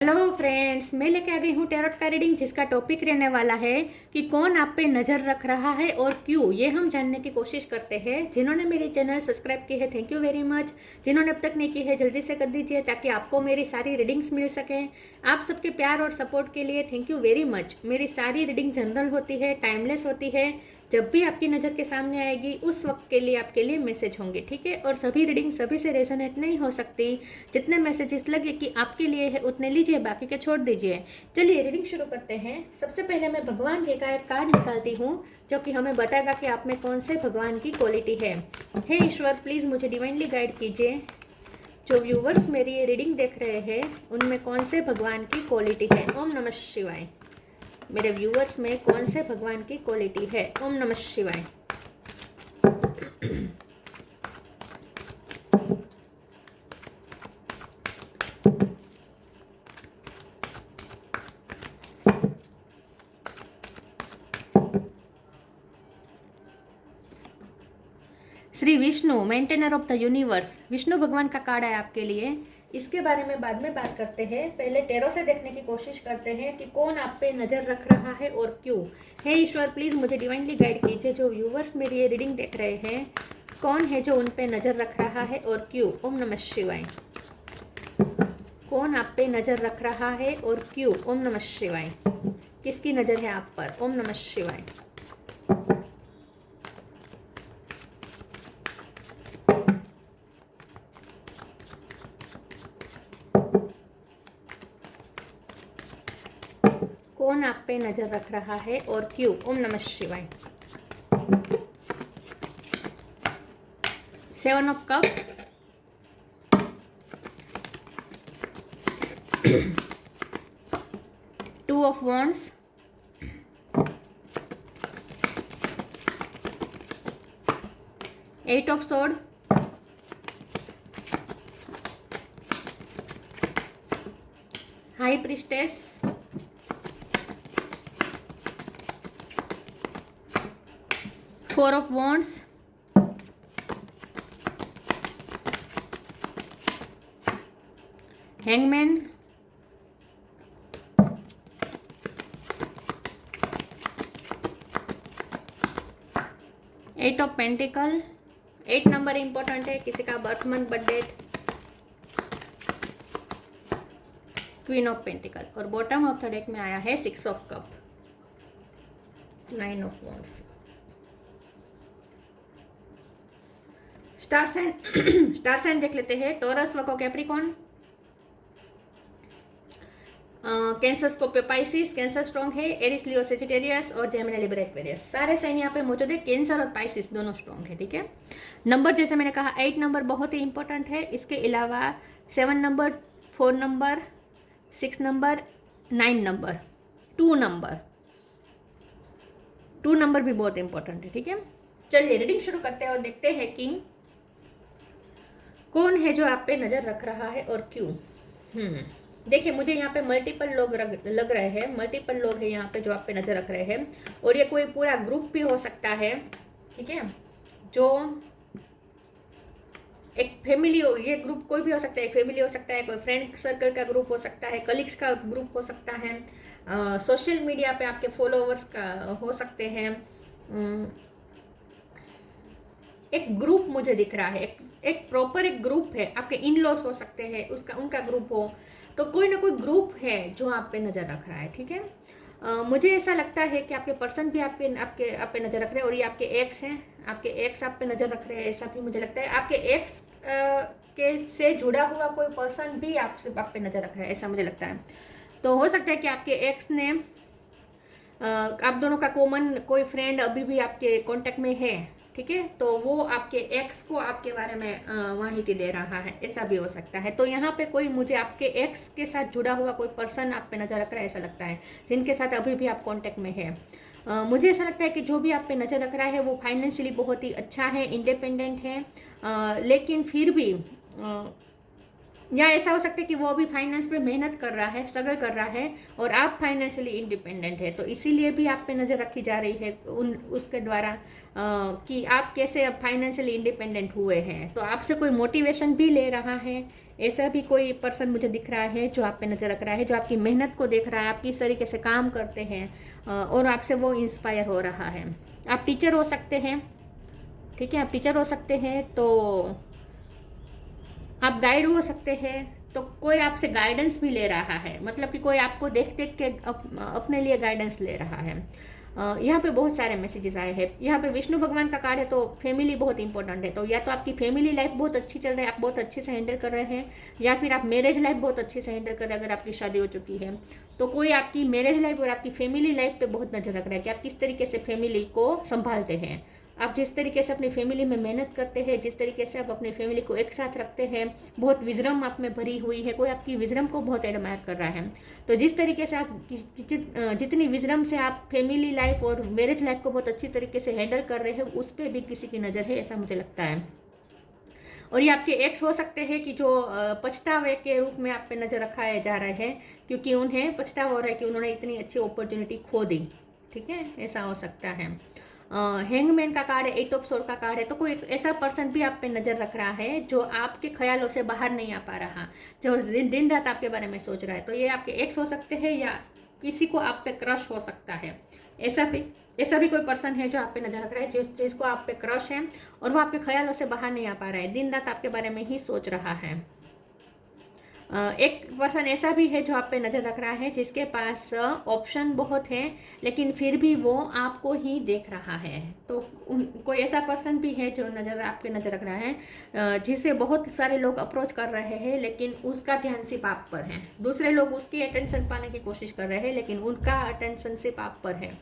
Hello friends, मैं लेके आ गई हूँ टैरोट का रीडिंग जिसका टॉपिक रहने वाला है कि कौन आप पे नज़र रख रहा है और क्यों। ये हम जानने की कोशिश करते हैं। जिन्होंने मेरी चैनल सब्सक्राइब की है, थैंक यू वेरी मच। जिन्होंने अब तक नहीं की है, जल्दी से कर दीजिए ताकि आपको मेरी सारी रीडिंग्स मिल सकें। आप सबके प्यार और सपोर्ट के लिए थैंक यू वेरी मच। मेरी सारी रीडिंग जनरल होती है, टाइमलेस होती है। जब भी आपकी नज़र के सामने आएगी उस वक्त के लिए आपके लिए मैसेज होंगे, ठीक है। और सभी रीडिंग सभी से रेजोनेट नहीं हो सकती। जितने मैसेजेस लगे कि आपके लिए है उतने लीजिए, बाकी के छोड़ दीजिए। चलिए रीडिंग शुरू करते हैं। सबसे पहले मैं भगवान जी का एक कार्ड निकालती हूँ जो कि हमें बताएगा कि आप में कौन से भगवान की क्वालिटी है। हे ईश्वर, प्लीज़ मुझे डिवाइनली गाइड कीजिए। जो व्यूवर्स मेरी ये रीडिंग देख रहे हैं उनमें कौन से भगवान की क्वालिटी है। ओम नमः शिवाय। मेरे व्यूवर्स में कौन से भगवान की क्वालिटी है। ओम नमः शिवाय। Shri Vishnu, maintainer of the universe. Vishnu भगवान का कार्ड है आपके लिए। इसके बारे में बाद में बात करते हैं। पहले टैरो से देखने की कोशिश करते हैं कि कौन आप पे नज़र रख रहा है और क्यों। हे ईश्वर, प्लीज़ मुझे डिवाइनली गाइड कीजिए। जो व्यूवर्स मेरी ये रीडिंग देख रहे हैं, कौन है जो उन पे नज़र रख रहा है और क्यों। ओम नमः शिवाय। कौन आप पे नज़र रख रहा है और क्यों। ओम नमः शिवाय। किसकी नज़र है आप पर। ओम नमः शिवाय। कौन आप पे नजर रख रहा है और क्यों। ओम नमः शिवाय। 7 of cup, 2 of wands, 8 of sword, high priestess, 4 of wands, hangman, 8 of pentacle. 8 number important है, किसी का birth month birth date. Queen of pentacle और बॉटम ऑफ द डेक में आया है 6 of cup, 9 of wands. Star sign star sign देख लेते हैं। Taurus, Virgo, Capricorn, Cancer, Scorpio, Pisces. Cancer strong है। एरिस, लियो, सेजिटेरियस और जेमिनी, लिब्रा, एक्वेरियस। सारे साइन यहाँ पे मौजूद है। कैंसर और पाइसिस दोनों स्ट्रॉन्ग है, ठीक है। नंबर जैसे मैंने कहा 8 नंबर बहुत ही इंपॉर्टेंट है। इसके अलावा 7 number, 4 number, 6 number, 9 number, 2 number, 2 number भी बहुत इंपॉर्टेंट है, ठीक है। चलिए रीडिंग शुरू करते हैं और देखते हैं कि कौन है जो आप पे नजर रख रहा है और क्यों। देखिए, मुझे यहाँ पे मल्टीपल लोग लग रहे हैं। मल्टीपल लोग हैं यहाँ पे जो आप पे नजर रख रहे हैं और ये कोई पूरा ग्रुप भी हो सकता है, ठीक है। जो एक फैमिली हो, ये ग्रुप कोई भी हो सकता है। एक फैमिली हो सकता है, कोई फ्रेंड सर्कल का ग्रुप हो सकता है, कलीग्स का ग्रुप हो सकता है, सोशल मीडिया पे आपके फॉलोअर्स का हो सकते हैं। एक ग्रुप मुझे दिख रहा है। एक प्रॉपर एक ग्रुप है। आपके इन लॉस हो सकते हैं, उसका उनका ग्रुप हो, तो कोई ना कोई ग्रुप है जो आप पे नज़र रख रहा है, ठीक है। मुझे ऐसा लगता है कि आपके पर्सन भी आप पे नज़र रख रहे हैं और ये आपके एक्स हैं। आपके एक्स आप पे नज़र रख रहे हैं, ऐसा भी मुझे लगता है। आपके एक्स के से जुड़ा हुआ कोई पर्सन भी आप पे नज़र रख रहा है, ऐसा मुझे लगता है। तो हो सकता है कि आपके एक्स ने आप दोनों का कॉमन कोई फ्रेंड अभी भी आपके कांटेक्ट में है, ठीक है। तो वो आपके एक्स को आपके बारे में माहिती दे रहा है, ऐसा भी हो सकता है। तो यहाँ पे कोई मुझे आपके एक्स के साथ जुड़ा हुआ कोई पर्सन आप पे नज़र रख रहा है, ऐसा लगता है, जिनके साथ अभी भी आप कांटेक्ट में है। मुझे ऐसा लगता है कि जो भी आप पे नज़र रख रहा है वो फाइनेंशियली बहुत ही अच्छा है, इंडिपेंडेंट है, लेकिन फिर भी या ऐसा हो सकता है कि वो अभी फाइनेंस पे मेहनत कर रहा है, स्ट्रगल कर रहा है, और आप फाइनेंशियली इंडिपेंडेंट है, तो इसीलिए भी आप पे नज़र रखी जा रही है उसके द्वारा कि आप कैसे अब फाइनेंशियली इंडिपेंडेंट हुए हैं। तो आपसे कोई मोटिवेशन भी ले रहा है, ऐसा भी कोई पर्सन मुझे दिख रहा है जो आप पे नज़र रख रहा है, जो आपकी मेहनत को देख रहा है, आप किस तरीके से काम करते हैं, और आपसे वो इंस्पायर हो रहा है। आप टीचर हो सकते हैं, ठीक है, आप टीचर हो सकते हैं, तो आप गाइड हो सकते हैं, तो कोई आपसे गाइडेंस भी ले रहा है, मतलब कि कोई आपको देख देख के अपने लिए गाइडेंस ले रहा है। यहाँ पे बहुत सारे मैसेजेस आए हैं। यहाँ पे विष्णु भगवान का कार्ड है, तो फैमिली बहुत इंपॉर्टेंट है। तो या तो आपकी फैमिली लाइफ बहुत अच्छी चल रही है, आप बहुत अच्छे से हैंडल कर रहे हैं, या फिर आप मैरिज लाइफ बहुत अच्छे से हैंडल कर रहे हैं अगर आपकी शादी हो चुकी है। तो कोई आपकी मैरिज लाइफ और आपकी फैमिली लाइफ पे बहुत नजर रख रहा है कि आप किस तरीके से फैमिली को संभालते हैं, आप जिस तरीके से अपनी फैमिली में मेहनत करते हैं, जिस तरीके से आप अपनी फैमिली को एक साथ रखते हैं, बहुत विजडम आप में भरी हुई है, कोई आपकी विजडम को बहुत एडमायर कर रहा है। तो जिस तरीके से आप जितनी विजडम से आप फैमिली लाइफ और मैरिज लाइफ को बहुत अच्छी तरीके से हैंडल कर रहे हैं, उस पर भी किसी की नज़र है, ऐसा मुझे लगता है। और ये आपके एक्स हो सकते हैं कि जो पछतावे के रूप में आप पे नज़र रखाए जा रहे हैं, क्योंकि उन्हें पछतावा हो रहा है कि उन्होंने इतनी अच्छी अपॉर्चुनिटी खो दी, ठीक है, ऐसा हो सकता है। हैंगमैन का कार्ड है, 8 ऑफ सोर्ड का कार्ड है, तो कोई ऐसा पर्सन भी आप पे नज़र रख रहा है जो आपके ख्यालों से बाहर नहीं आ पा रहा, जो दिन रात आपके बारे में सोच रहा है। तो ये आपके एक्स हो सकते हैं, या किसी को आप पे क्रश हो सकता है। ऐसा भी कोई पर्सन है जो आप पे नज़र रख रहा है, जिसको आप पे क्रश है, और वो आपके ख्यालों से बाहर नहीं आ पा रहा है, दिन रात आपके बारे में ही सोच रहा है। एक पर्सन ऐसा भी है जो आप पे नज़र रख रहा है, जिसके पास ऑप्शन बहुत है, लेकिन फिर भी वो आपको ही देख रहा है। तो कोई ऐसा पर्सन भी है जो आपके नज़र रख रहा है, जिसे बहुत सारे लोग अप्रोच कर रहे हैं, लेकिन उसका ध्यान सिर्फ आप पर है। दूसरे लोग उसकी अटेंशन पाने की कोशिश कर रहे हैं, लेकिन उनका अटेंशन सिर्फ आप पर है।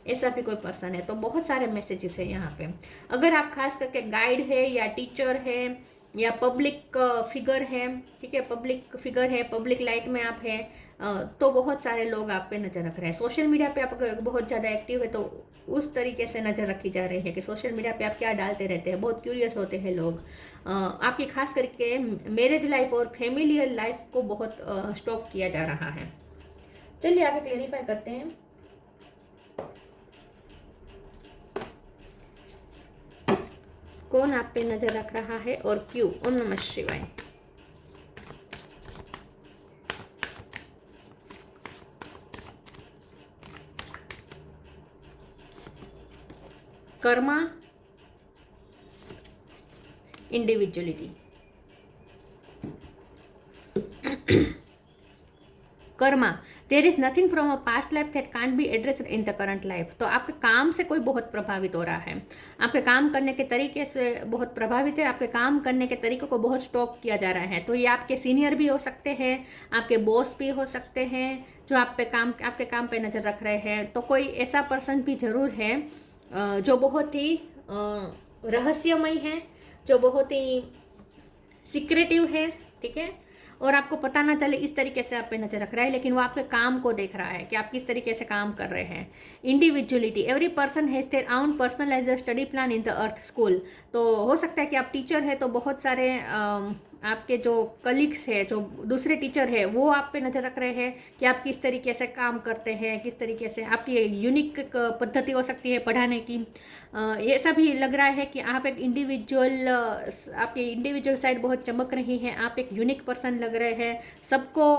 ऐसा भी कोई पर्सन है। तो बहुत सारे मैसेजेस है यहाँ पे। अगर आप खास करके गाइड है, या टीचर है, या पब्लिक फिगर है, ठीक है, पब्लिक फिगर है, पब्लिक लाइट में आप हैं, तो बहुत सारे लोग आप पे नज़र रख रहे हैं। सोशल मीडिया पे आप अगर बहुत ज़्यादा एक्टिव है, तो उस तरीके से नज़र रखी जा रही है कि सोशल मीडिया पे आप क्या डालते रहते हैं, बहुत क्यूरियस होते हैं लोग। आपकी खास करके मैरिज लाइफ और फैमिली लाइफ को बहुत स्टॉक किया जा रहा है। चलिए आगे क्लेरिफाई करते हैं। कौन आप पे नजर रख रहा है और क्यों? ओम नमः शिवाय। Karma, individuality. Karma, there is nothing from a past life that can't be addressed in the current life. तो आपके काम से कोई बहुत प्रभावित हो रहा है, आपके काम करने के तरीके से बहुत प्रभावित है, आपके काम करने के तरीकों को बहुत स्टॉक किया जा रहा है। तो ये आपके सीनियर भी हो सकते हैं, आपके बॉस भी हो सकते हैं, जो आपके काम पे नज़र रख रहे हैं। तो कोई ऐसा पर्सन भी जरूर है जो बहुत ही रहस्यमय है, जो बहुत ही सीक्रेटिव है, ठीक है, और आपको पता ना चले इस तरीके से आप पे नजर रख रहा है, लेकिन वो आपके काम को देख रहा है कि आप किस तरीके से काम कर रहे हैं। Individuality, every person has their own personalised study plan in the earth school. तो हो सकता है कि आप टीचर है, तो बहुत सारे आपके जो कलीग्स है, जो दूसरे टीचर है, वो आप पे नज़र रख रहे हैं कि आप किस तरीके से काम करते हैं, किस तरीके से आपकी यूनिक पद्धति हो सकती है पढ़ाने की। ये सब भी लग रहा है कि आप एक इंडिविजुअल, आपकी इंडिविजुअल साइड बहुत चमक रही है, आप एक यूनिक पर्सन लग रहे हैं सबको।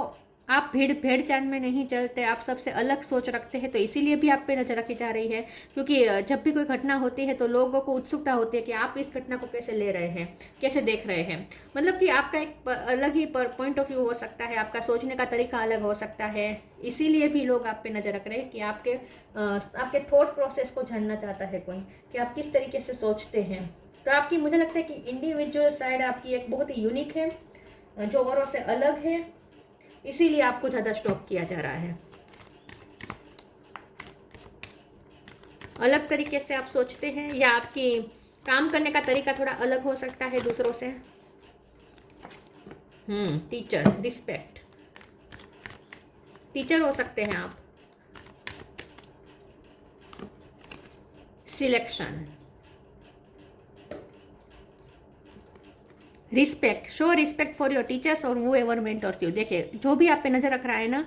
आप भेड़ चाल में नहीं चलते, आप सबसे अलग सोच रखते हैं, तो इसीलिए भी आप पे नजर रखी जा रही है। क्योंकि जब भी कोई घटना होती है तो लोगों को उत्सुकता होती है कि आप इस घटना को कैसे ले रहे हैं, कैसे देख रहे हैं। मतलब कि आपका एक अलग ही पॉइंट ऑफ व्यू हो सकता है, आपका सोचने का तरीका अलग हो सकता है, इसीलिए भी लोग आप पे नजर रख रहे हैं कि आपके थॉट प्रोसेस को जानना चाहता है कोई, कि आप किस तरीके से सोचते हैं। तो आपकी, मुझे लगता है कि इंडिविजुअल साइड आपकी एक बहुत ही यूनिक है, जो औरों से अलग है, इसीलिए आपको ज़्यादा स्टॉप किया जा रहा है। अलग तरीके से आप सोचते हैं, या आपकी काम करने का तरीका थोड़ा अलग हो सकता है दूसरों से। टीचर, रिस्पेक्ट, टीचर हो सकते हैं आप। Selection, respect, show respect for your teachers और वो एवर मेंटर्स यू। देखिए जो भी आप पे नज़र रख रहा है ना,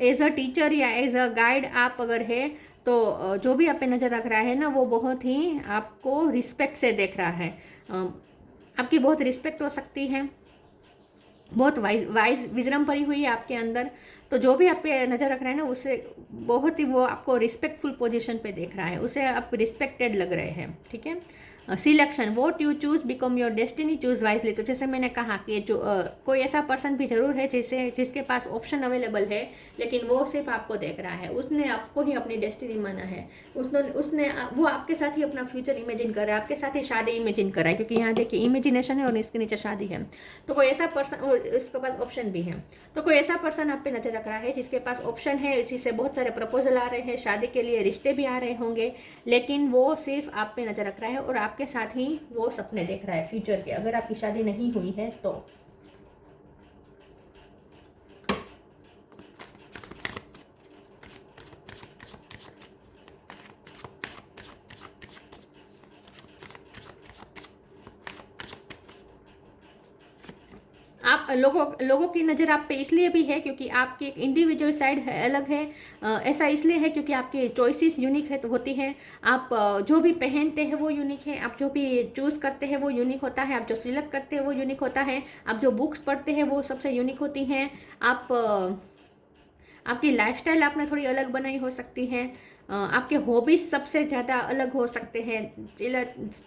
एज अ टीचर या एज अ गाइड आप अगर है तो जो भी आप पे नज़र रख रहा है ना वो बहुत ही आपको रिस्पेक्ट से देख रहा है। आपकी बहुत रिस्पेक्ट हो सकती है, बहुत वाइज विजडम भरी हुई है आपके अंदर। तो जो भी आप पे नज़र रख रहा है ना उसे बहुत ही वो आपको रिस्पेक्टफुल पोजीशन पे देख रहा है, उसे आप रिस्पेक्टेड लग रहे हैं। ठीक है। Selection, what you choose become your destiny, choose wisely. तो जैसे मैंने कहा कि जो कोई ऐसा पर्सन भी जरूर है जिसके पास ऑप्शन अवेलेबल है, लेकिन वो सिर्फ आपको देख रहा है, उसने आपको ही अपनी डेस्टिनी माना है, उसने वो आपके साथ ही अपना फ्यूचर इमेजिन कर रहा है, आपके साथ ही शादी इमेजिन कर रहा है, क्योंकि यहाँ देखिए इमेजिनेशन है और इसके नीचे शादी है। तो कोई ऐसा पर्सन, उसके पास ऑप्शन भी है, तो कोई ऐसा पर्सन आप पे नजर रख रहा है जिसके पास ऑप्शन है, इसी से बहुत सारे प्रपोजल आ रहे हैं, शादी के लिए रिश्ते भी आ रहे होंगे, लेकिन वो सिर्फ आप पे नजर रख रहा है और आपके साथ ही वो सपने देख रहा है फ्यूचर के, अगर आपकी शादी नहीं हुई है तो। आप लोगों की नज़र आप पे इसलिए भी है क्योंकि आपकी एक इंडिविजुअल साइड है, अलग है। ऐसा इसलिए है क्योंकि आपकी चॉइसेस यूनिक है तो होती हैं। आप जो भी पहनते हैं वो यूनिक है, आप जो भी चूज़ करते हैं वो यूनिक होता है, आप जो सिलेक्ट करते हैं वो यूनिक होता है, आप जो बुक्स पढ़ते हैं वो सबसे यूनिक होती हैं। आप आपकी लाइफस्टाइल आपने थोड़ी अलग बनाई हो सकती है, आपके हॉबीज़ सबसे ज़्यादा अलग हो सकते हैं।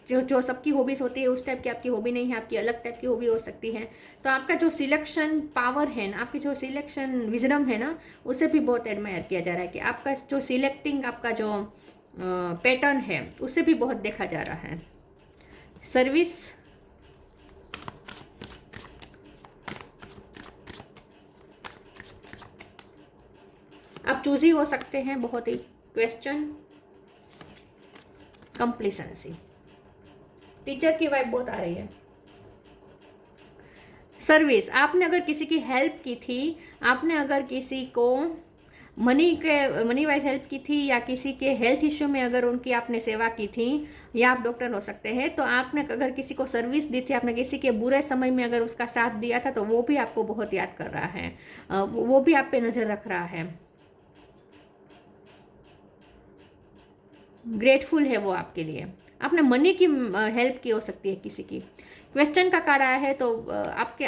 जो सबकी हॉबीज़ होती है उस टाइप की आपकी हॉबी नहीं है, आपकी अलग टाइप की हॉबी हो सकती है। तो आपका जो सिलेक्शन पावर है ना, आपकी जो सिलेक्शन विजडम है ना, उसे भी बहुत एडमायर किया जा रहा है कि आपका जो सिलेक्टिंग आपका जो पैटर्न है उसे भी बहुत देखा जा रहा है। सर्विस, आप चूजी हो सकते हैं बहुत ही। क्वेश्चन, कंप्लीसेंसी, टीचर की वाइब बहुत आ रही है। सर्विस, आपने अगर किसी की हेल्प की थी, आपने अगर किसी को मनी वाइज हेल्प की थी, या किसी के हेल्थ इश्यू में अगर उनकी आपने सेवा की थी, या आप डॉक्टर हो सकते हैं, तो आपने अगर किसी को सर्विस दी थी, आपने किसी के बुरे समय में अगर उसका साथ दिया था, तो वो भी आपको बहुत याद कर रहा है, वो भी आप पे नज़र रख रहा है, ग्रेटफुल है वो आपके लिए। आपने मनी की हेल्प की हो सकती है किसी की। क्वेश्चन का कार्ड आया है तो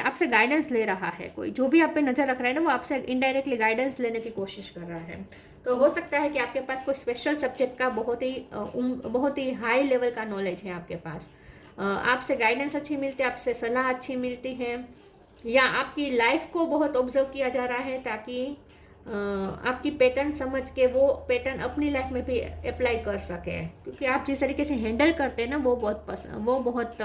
आपसे गाइडेंस ले रहा है कोई, जो भी आप पे नज़र रख रहा है ना वो आपसे इनडायरेक्टली गाइडेंस लेने की कोशिश कर रहा है। तो हो सकता है कि आपके पास कोई स्पेशल सब्जेक्ट का बहुत ही हाई लेवल का नॉलेज है आपके पास। आपसे गाइडेंस अच्छी मिलती है, आपसे सलाह अच्छी मिलती है, या आपकी लाइफ को बहुत ऑब्जर्व किया जा रहा है ताकि आपकी पैटर्न समझ के वो पैटर्न अपनी लाइफ में भी अप्लाई कर सके, क्योंकि आप जिस तरीके से हैंडल करते हैं ना वो बहुत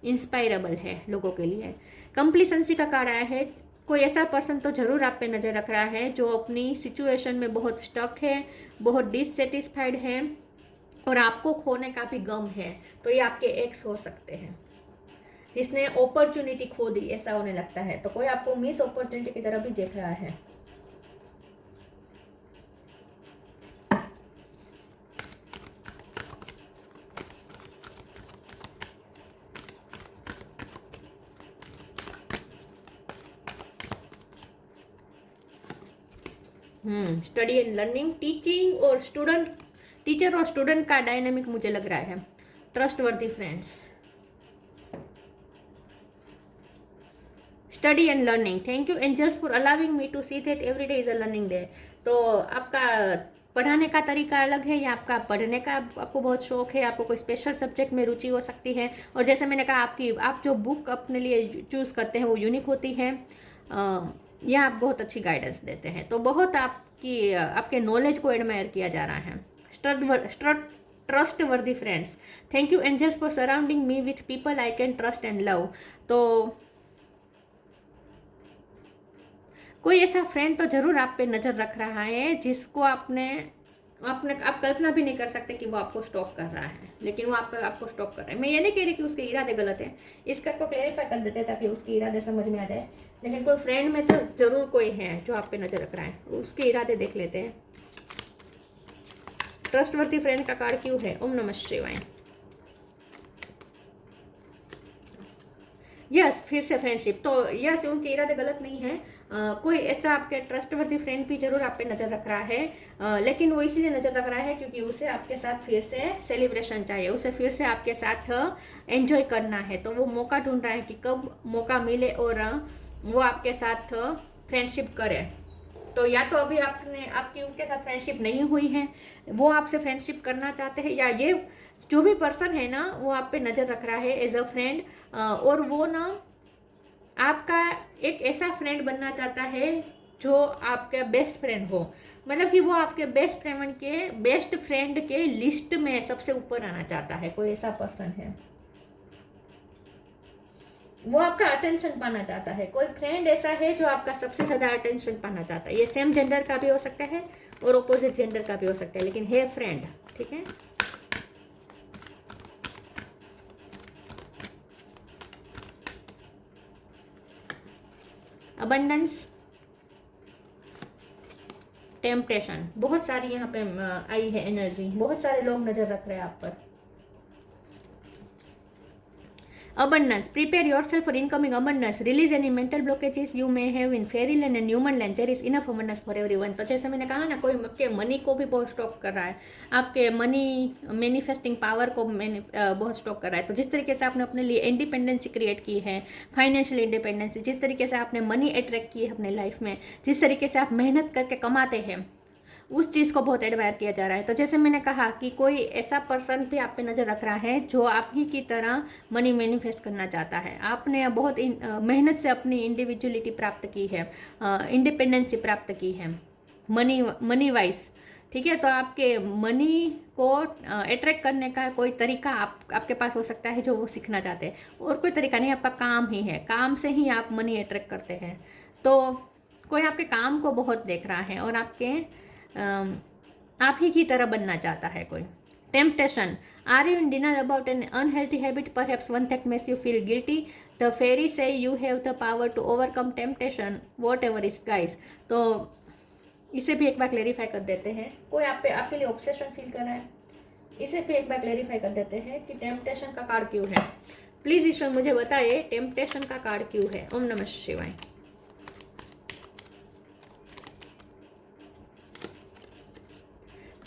इंस्पायरेबल है लोगों के लिए। कंप्लीसेंसी का कार्ड आया है, कोई ऐसा पर्सन तो ज़रूर आप पे नज़र रख रहा है जो अपनी सिचुएशन में बहुत स्टक है, बहुत डिससेटिस्फाइड है और आपको खोने का भी गम है। तो ये आपके एक्स हो सकते हैं जिसने अपॉर्चुनिटी खो दी, ऐसा होने लगता है। तो कोई आपको मिस अपॉर्चुनिटी की तरफ भी देख रहा है। स्टडी एंड लर्निंग, टीचिंग और स्टूडेंट, टीचर और स्टूडेंट का डायनामिक मुझे लग रहा है। Trustworthy friends, study and learning, thank you angels for allowing me to see that every day is a learning day. तो आपका पढ़ाने का तरीका अलग है, या आपका पढ़ने का आपको बहुत शौक है, आपको कोई स्पेशल सब्जेक्ट में रुचि हो सकती है, और जैसे मैंने कहा आप जो बुक अपने लिए चूज़ करते हैं वो यूनिक होती है, या आप बहुत अच्छी गाइडेंस देते हैं। तो बहुत आपके नॉलेज को एडमायर किया जा रहा है। Trustworthy friends, thank you angels for surrounding me with people I can trust and love. तो कोई ऐसा फ्रेंड तो ज़रूर आप पे नज़र रख रहा है जिसको आप कल्पना भी नहीं कर सकते कि वो आपको स्टॉक कर रहा है, लेकिन वो आपको स्टॉक कर रहा है। मैं ये नहीं कह रही कि उसके इरादे गलत हैं, इसका को क्लैरिफाई कर देते ताकि उसके इरादे समझ में आ जाए। लेकिन कोई फ्रेंड में तो ज़रूर कोई है जो आप पे नज़र रख रहा है, उसके इरादे देख लेते हैं। ट्रस्टवर्थी फ्रेंड का कार्ड क्यों है? ओम नमः शिवाय। यस, फिर से फ्रेंडशिप तो यस, उनके इरादे गलत नहीं है। कोई ऐसा आपके ट्रस्टवर्दी फ्रेंड भी जरूर आप पे नज़र रख रहा है, लेकिन वो इसीलिए नज़र रख रहा है क्योंकि उसे आपके साथ फिर से सेलिब्रेशन चाहिए, उसे फिर से आपके साथ एंजॉय करना है। तो वो मौका ढूंढ रहा है कि कब मौका मिले और वो आपके साथ फ्रेंडशिप करे। तो या तो अभी आपकी उनके साथ फ्रेंडशिप नहीं हुई है, वो आपसे फ्रेंडशिप करना चाहते हैं, या ये जो भी पर्सन है ना वो आप पे नज़र रख रहा है एज अ फ्रेंड, और वो ना आपका एक ऐसा फ्रेंड बनना चाहता है जो आपका बेस्ट फ्रेंड हो, मतलब कि वो आपके बेस्ट फ्रेंड के लिस्ट में सबसे ऊपर आना चाहता है। कोई ऐसा पर्सन है, वो आपका अटेंशन पाना चाहता है। कोई फ्रेंड ऐसा है जो आपका सबसे ज़्यादा अटेंशन पाना चाहता है। ये सेम जेंडर का भी हो सकता है और ऑपोजिट जेंडर का भी हो सकता है, लेकिन है फ्रेंड, ठीक है। अबंडेंस, टेम्पटेशन, बहुत सारी यहाँ पे आई है एनर्जी, बहुत सारे लोग नज़र रख रहे हैं आप पर। Abundance. Prepare yourself for incoming abundance. Release any mental blockages you may have in fairyland and human land. There is enough abundance for everyone. तो जैसे मैंने कहा ना, कोई आपके मनी को भी बहुत स्टॉक कर रहा है, आपके मनी मैनिफेस्टिंग पावर को बहुत स्टॉक कर रहा है। तो जिस तरीके से आपने अपने लिए इंडिपेंडेंसी क्रिएट की है, फाइनेंशियल इंडिपेंडेंसी, जिस तरीके से आपने मनी अट्रैक्ट की है अपने लाइफ में, जिस तरीके से आप मेहनत करके कमाते हैं, उस चीज़ को बहुत एडमायर किया जा रहा है। तो जैसे मैंने कहा कि कोई ऐसा पर्सन भी आप पे नज़र रख रहा है जो आप ही की तरह मनी मैनिफेस्ट करना चाहता है। आपने बहुत मेहनत से अपनी इंडिविजुअलिटी प्राप्त की है, इंडिपेंडेंसी प्राप्त की है मनी वाइज, ठीक है। तो आपके मनी को अट्रैक्ट करने का कोई तरीका आपके पास हो सकता है जो वो सीखना चाहते हैं, और कोई तरीका नहीं, आपका काम ही है, काम से ही आप मनी अट्रैक्ट करते हैं। तो कोई आपके काम को बहुत देख रहा है और आप ही की तरह बनना चाहता है कोई। Temptation, are you in dinner about an unhealthy habit, perhaps one that makes you feel guilty, the fairy says you have the power to overcome temptation whatever it's guys. तो इसे भी एक बार क्लेरिफाई कर देते हैं। कोई आपके लिए ऑब्सेशन फील कर रहा है, इसे भी एक बार क्लेरिफाई कर देते हैं कि टेम्पटेशन का कार्ड क्यों है। प्लीज ईश्वर मुझे बताइए टेम्पटेशन का कार्ड क्यों है। ओम नमः शिवाय।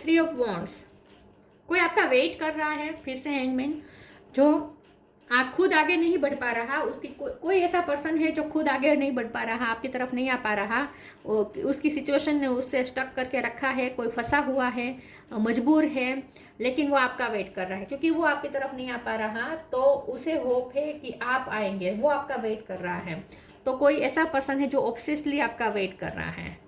3 ऑफ वॉन्ड्स, कोई आपका वेट कर रहा है, फिर से हैंगमैन, जो आप खुद आगे नहीं बढ़ पा रहा, उसकी कोई ऐसा पर्सन है जो खुद आगे नहीं बढ़ पा रहा, आपकी तरफ नहीं आ पा रहा, उसकी सिचुएशन ने उससे स्टक करके रखा है, कोई फंसा हुआ है, मजबूर है, लेकिन वो आपका वेट कर रहा है क्योंकि वो आपकी तरफ नहीं आ पा रहा, तो उसे होप है कि आप आएंगे, वो आपका वेट कर रहा है। तो कोई ऐसा पर्सन है जो ऑब्सेसली आपका वेट कर रहा है।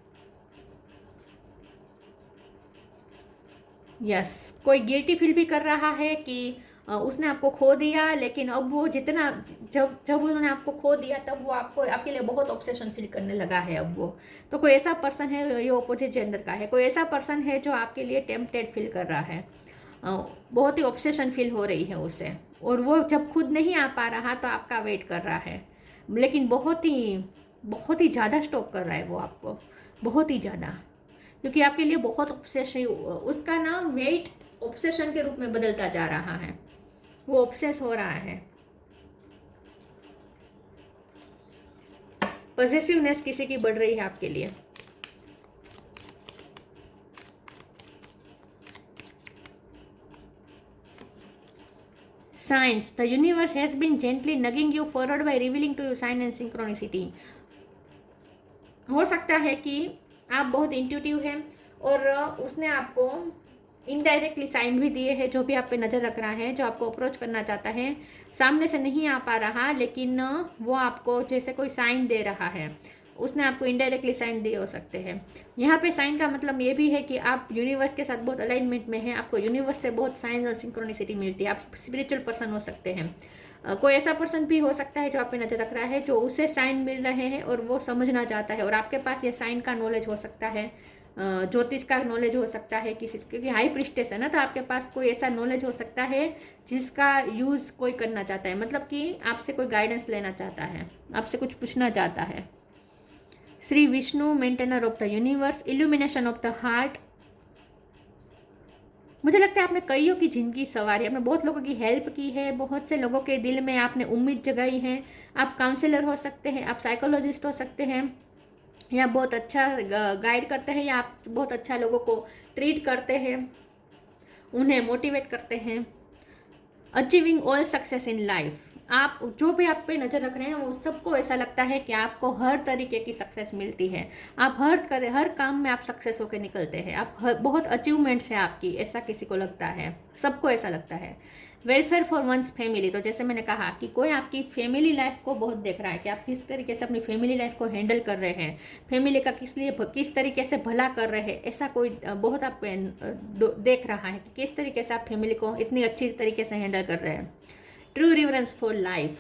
यस, कोई गिल्टी फील भी कर रहा है कि उसने आपको खो दिया, लेकिन अब वो जितना जब उन्होंने आपको खो दिया तब वो आपके लिए बहुत ऑब्सेशन फील करने लगा है अब वो। तो कोई ऐसा पर्सन है, ये ऑपोजिट जेंडर का है, कोई ऐसा पर्सन है जो आपके लिए टेम्पटेड फील कर रहा है, बहुत ही ऑब्सेशन फील हो रही है उसे, और वो जब खुद नहीं आ पा रहा तो आपका वेट कर रहा है, लेकिन बहुत ही ज़्यादा स्टॉक कर रहा है वो आपको, बहुत ही ज़्यादा, क्योंकि आपके लिए बहुत ऑब्सेशन, उसका ना वेट ऑब्सेशन के रूप में बदलता जा रहा है, वो ऑब्सेस हो रहा है। पॉजिटिवनेस किसी की बढ़ रही है आपके लिए। Science, the universe has been gently nagging you forward by revealing to you sign and synchronicity. हो सकता है कि आप बहुत इंट्यूटिव हैं और उसने आपको इनडायरेक्टली साइन भी दिए हैं, जो भी आप पे नज़र रख रहा है, जो आपको अप्रोच करना चाहता है, सामने से नहीं आ पा रहा, लेकिन वो आपको जैसे कोई साइन दे रहा है, उसने आपको इनडायरेक्टली साइन दिए हो सकते हैं। यहाँ पे साइन का मतलब ये भी है कि आप यूनिवर्स के साथ बहुत अलाइनमेंट में हैं, आपको यूनिवर्स से बहुत साइन और सिंक्रोनिसिटी मिलती है, आप स्पिरिचुअल पर्सन हो सकते हैं। कोई ऐसा पर्सन भी हो सकता है जो आप पे नज़र रख रहा है, जो उसे साइन मिल रहे हैं और वो समझना चाहता है, और आपके पास ये साइन का नॉलेज हो सकता है, ज्योतिष का नॉलेज हो सकता है किसी, क्योंकि हाई प्रिस्टेस है ना, तो आपके पास कोई ऐसा नॉलेज हो सकता है जिसका यूज़ कोई करना चाहता है, मतलब कि आपसे कोई गाइडेंस लेना चाहता है, आपसे कुछ पूछना चाहता है। Shri Vishnu, maintainer of the universe, illumination of the heart, मुझे लगता है आपने कईयों की ज़िंदगी संवारी, आपने बहुत लोगों की हेल्प की है, बहुत से लोगों के दिल में आपने उम्मीद जगाई है। आप काउंसलर हो सकते हैं, आप साइकोलॉजिस्ट हो सकते हैं, या बहुत अच्छा गाइड करते हैं, या आप बहुत अच्छा लोगों को ट्रीट करते हैं, उन्हें मोटिवेट करते हैं। Achieving all success in life, आप जो भी आप पे नज़र रख रहे हैं वो सबको ऐसा लगता है कि आपको हर तरीके की सक्सेस मिलती है, आप हर काम में आप सक्सेस होकर निकलते हैं, आप बहुत अचीवमेंट्स है आपकी, ऐसा किसी को लगता है, सबको ऐसा लगता है। वेलफेयर फॉर वंस फैमिली, तो जैसे मैंने कहा कि कोई आपकी फैमिली लाइफ को बहुत देख रहा है कि आप किस तरीके से अपनी फैमिली लाइफ को हैंडल कर रहे हैं, फैमिली का किस तरीके से भला कर रहे हैं, ऐसा कोई बहुत आप देख रहा है कि किस तरीके से आप फैमिली को इतनी अच्छी तरीके से हैंडल कर रहे हैं। ट्रू रिवरेंस फॉर लाइफ,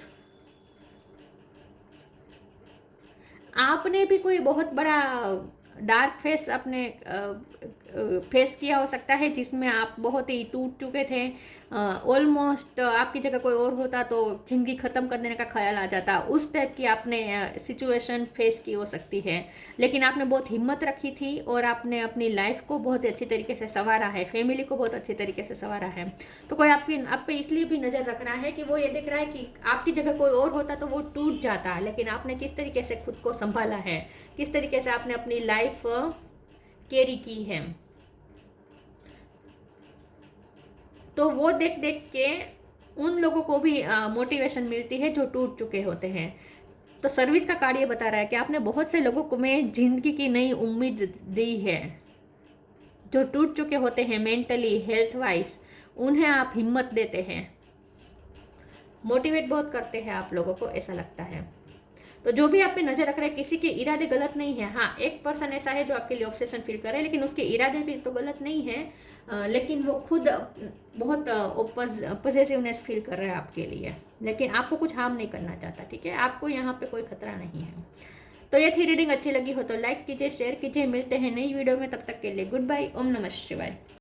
आपने भी कोई बहुत बड़ा डार्क फेस अपने फेस किया हो सकता है, जिसमें आप बहुत ही टूट चुके थे, ऑलमोस्ट आपकी जगह कोई और होता तो ज़िंदगी ख़त्म कर देने का ख्याल आ जाता, उस टाइप की आपने सिचुएशन फेस की हो सकती है। लेकिन आपने बहुत हिम्मत रखी थी और आपने अपनी लाइफ को बहुत ही अच्छी तरीके से संवारा है, फैमिली को बहुत अच्छी तरीके से संवारा है। तो कोई आप पे इसलिए भी नज़र रख रहा है कि वो ये देख रहा है कि आपकी जगह कोई और होता तो वो टूट जाता, लेकिन आपने किस तरीके से खुद को संभाला है, किस तरीके से आपने अपनी लाइफ कैरी की है। तो वो देख देख के उन लोगों को भी मोटिवेशन मिलती है जो टूट चुके होते हैं। तो सर्विस का कार्ड ये बता रहा है कि आपने बहुत से लोगों को में जिंदगी की नई उम्मीद दी है, जो टूट चुके होते हैं मेंटली हेल्थ वाइज, उन्हें आप हिम्मत देते हैं, मोटिवेट बहुत करते हैं आप लोगों को, ऐसा लगता है। तो जो भी आप पे नजर रख रहे हैं, किसी के इरादे गलत नहीं है। हाँ, एक पर्सन ऐसा है जो आपके लिए ऑब्सेशन फील कर रहा है, लेकिन उसके इरादे भी तो गलत नहीं है, लेकिन वो खुद बहुत पॉजिटिवनेस फील कर रहा है आपके लिए, लेकिन आपको कुछ हार्म नहीं करना चाहता, ठीक है, आपको यहाँ पे कोई खतरा नहीं है। तो ये थी रीडिंग, अच्छी लगी हो तो लाइक कीजिए, शेयर कीजिए, मिलते हैं नई वीडियो में, तब तक के लिए गुड बाय, ओम नमः शिवाय।